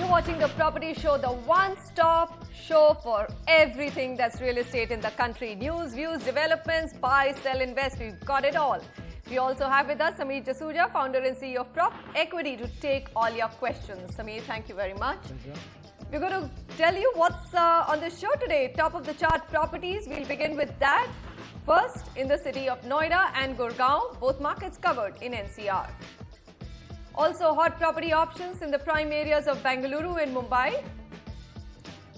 watching the Property Show, the one-stop show for everything that's real estate in the country. News, views, developments, buy, sell, invest. We've got it all. We also have with us Sameer Jasuja, founder and CEO of Prop Equity, to take all your questions. Sameer, thank you very much. We're going to tell you what's on the show today. Top of the chart properties. We'll begin with that. First, in the city of Noida and Gurgaon, both markets covered in NCR. Also, hot property options in the prime areas of Bengaluru and Mumbai.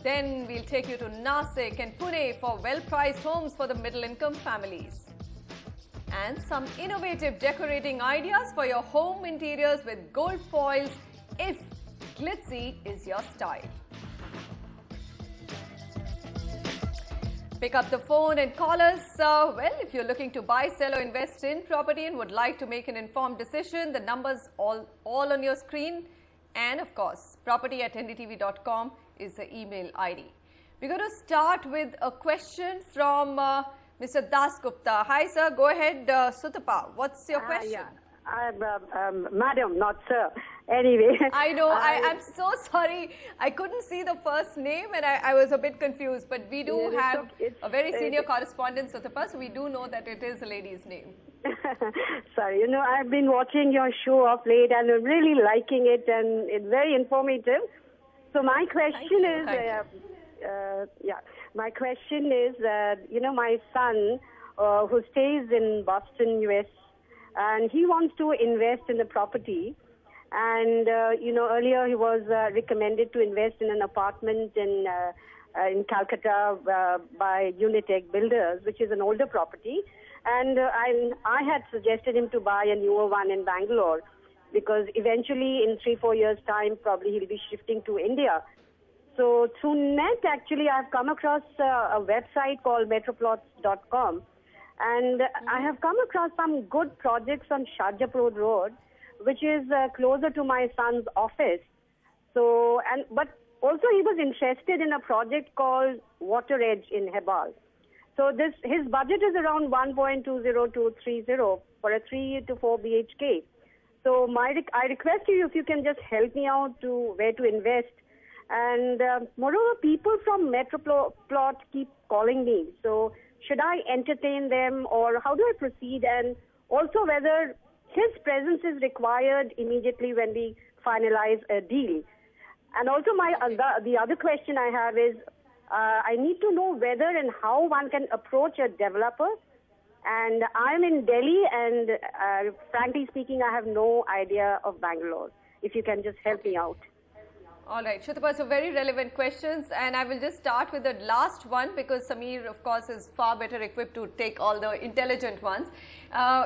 Then we'll take you to Nashik and Pune for well-priced homes for the middle-income families. And some innovative decorating ideas for your home interiors with gold foils if glitzy is your style. Pick up the phone and call us. Well, if you're looking to buy, sell or invest in property and would like to make an informed decision, the numbers all on your screen. And of course, property@ndtv.com is the email ID. We're going to start with a question from Mr. Das Gupta. Hi, sir. Go ahead, Sutapa. What's your question? Madam, not sir. Anyway. I know. I'm so sorry. I couldn't see the first name and I was a bit confused. But we do have a very senior correspondent, Sutapa, so we do know that it is a lady's name. Sorry. You know, I've been watching your show of late and I'm really liking it and it's very informative. So my question is, my question is that, you know, my son who stays in Boston, US, and he wants to invest in a property. And, you know, earlier he was recommended to invest in an apartment in Calcutta by Unitech Builders, which is an older property. And I had suggested him to buy a newer one in Bangalore because eventually in 3-4 years' time, probably he'll be shifting to India. So through net, actually, I've come across a website called metroplots.com. And I have come across some good projects on Shahjapur Road, which is closer to my son's office. So, but also he was interested in a project called Water Edge in Hebal. So his budget is around 1.20230 for a 3 to 4 BHK. So I request you if you can just help me out to where to invest. And moreover, people from Metroplot keep calling me. So should I entertain them or how do I proceed? And also whether his presence is required immediately when we finalize a deal. And also the other question I have is, I need to know whether and how one can approach a developer. And I'm in Delhi and frankly speaking, I have no idea of Bangalore. If you can just help me out. All right, Shutapa, so very relevant questions, and I will just start with the last one because Sameer, of course, is far better equipped to take all the intelligent ones.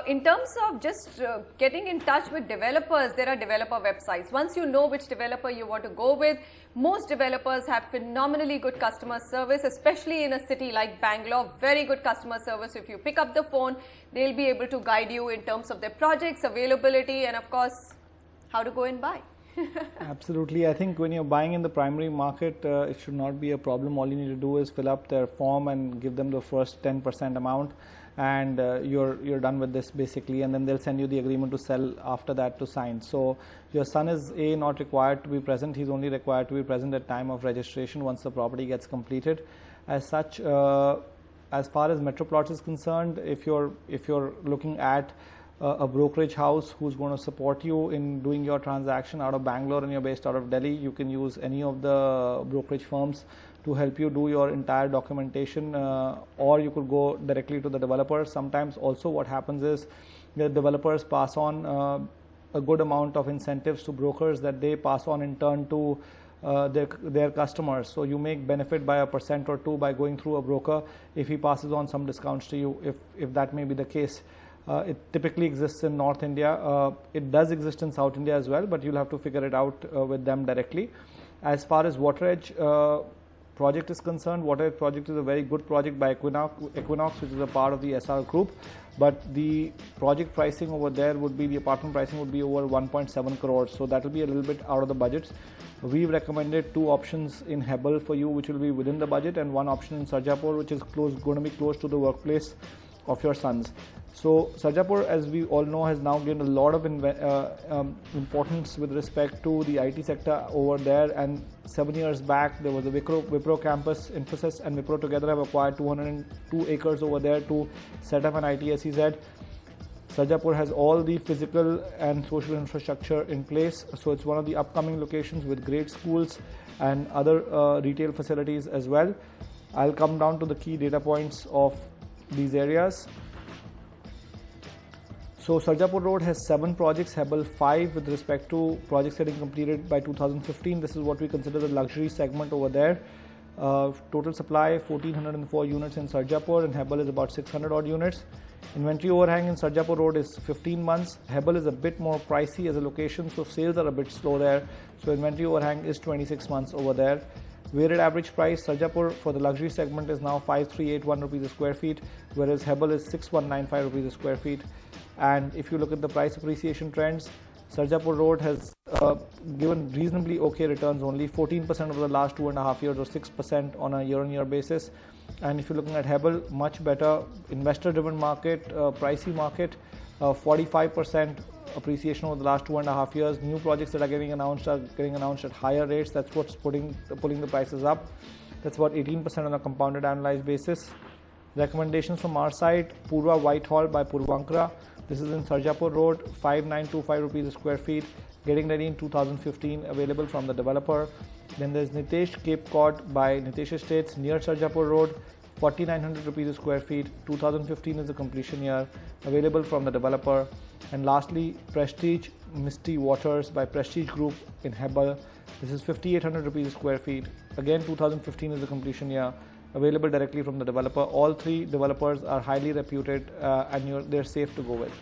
In terms of just getting in touch with developers, there are developer websites. Once you know which developer you want to go with, most developers have phenomenally good customer service, especially in a city like Bangalore, very good customer service. If you pick up the phone, they'll be able to guide you in terms of their projects, availability, and of course, how to go and buy. Absolutely. I think when you're buying in the primary market, it should not be a problem. All you need to do is fill up their form and give them the first 10% amount and you're done with this basically, and then they'll send you the agreement to sell after that to sign. So your son is not required to be present. He's only required to be present at time of registration once the property gets completed. As such, as far as Metroplots is concerned, if you're looking at a brokerage house who's going to support you in doing your transaction out of Bangalore and you're based out of Delhi, you can use any of the brokerage firms to help you do your entire documentation, or you could go directly to the developer. Sometimes also what happens is the developers pass on a good amount of incentives to brokers that they pass on in turn to their customers. So you make benefit by 1% or 2% by going through a broker if he passes on some discounts to you, if that may be the case. It typically exists in North India. It does exist in South India as well, but you'll have to figure it out with them directly. As far as Water Edge project is concerned, Water Edge project is a very good project by Equinox, which is a part of the SR group. But the project pricing over there would be, the apartment pricing would be over 1.7 crores. So that will be a little bit out of the budgets. We've recommended 2 options in Hebel for you, which will be within the budget, and 1 option in Sarjapur, which is going to be close to the workplace your sons. So Sarjapur, as we all know, has now gained a lot of importance with respect to the IT sector over there. And 7 years back, there was a Wipro campus. Infosys and Wipro together have acquired 202 acres over there to set up an IT SEZ. Sarjapur has all the physical and social infrastructure in place, so it's one of the upcoming locations with great schools and other retail facilities as well. I'll come down to the key data points of these areas. So Sarjapur Road has 7 projects, Hebbal 5 with respect to projects getting completed by 2015. This is what we consider the luxury segment over there. Total supply 1404 units in Sarjapur, and Hebbal is about 600 odd units. Inventory overhang in Sarjapur Road is 15 months. Hebbal is a bit more pricey as a location, so sales are a bit slow there. So inventory overhang is 26 months over there. Weighted average price, Sarjapur for the luxury segment is now 5381 rupees a square feet, whereas Hebbal is 6195 rupees a square feet. And if you look at the price appreciation trends, Sarjapur Road has given reasonably okay returns, only 14% over the last 2.5 years or 6% on a year-on-year basis. And if you're looking at Hebbal, much better investor-driven market, pricey market, 45% appreciation over the last 2.5 years. New projects that are getting announced at higher rates. That's what's pulling the prices up. That's about 18% on a compounded annualized basis. Recommendations from our side: Purva Whitehall by Purvankara. This is in Sarjapur Road, 5925 rupees a square feet, getting ready in 2015, available from the developer. Then there's Nitesh Cape Cod by Nitesh Estates near Sarjapur Road, 4900 rupees a square feet, 2015 is the completion year, available from the developer. And lastly, Prestige Misty Waters by Prestige Group in Hebbal. This is 5800 rupees a square feet, again 2015 is the completion year, available directly from the developer. All 3 developers are highly reputed and they're safe to go with.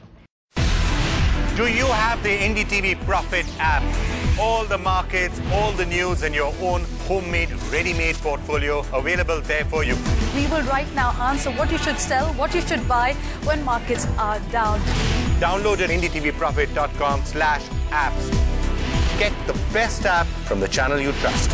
Do you have the NDTV Profit app? All the markets, all the news and your own homemade, ready-made portfolio available there for you. We will right now answer what you should sell, what you should buy when markets are down. Download at ndtvprofit.com/apps. Get the best app from the channel you trust.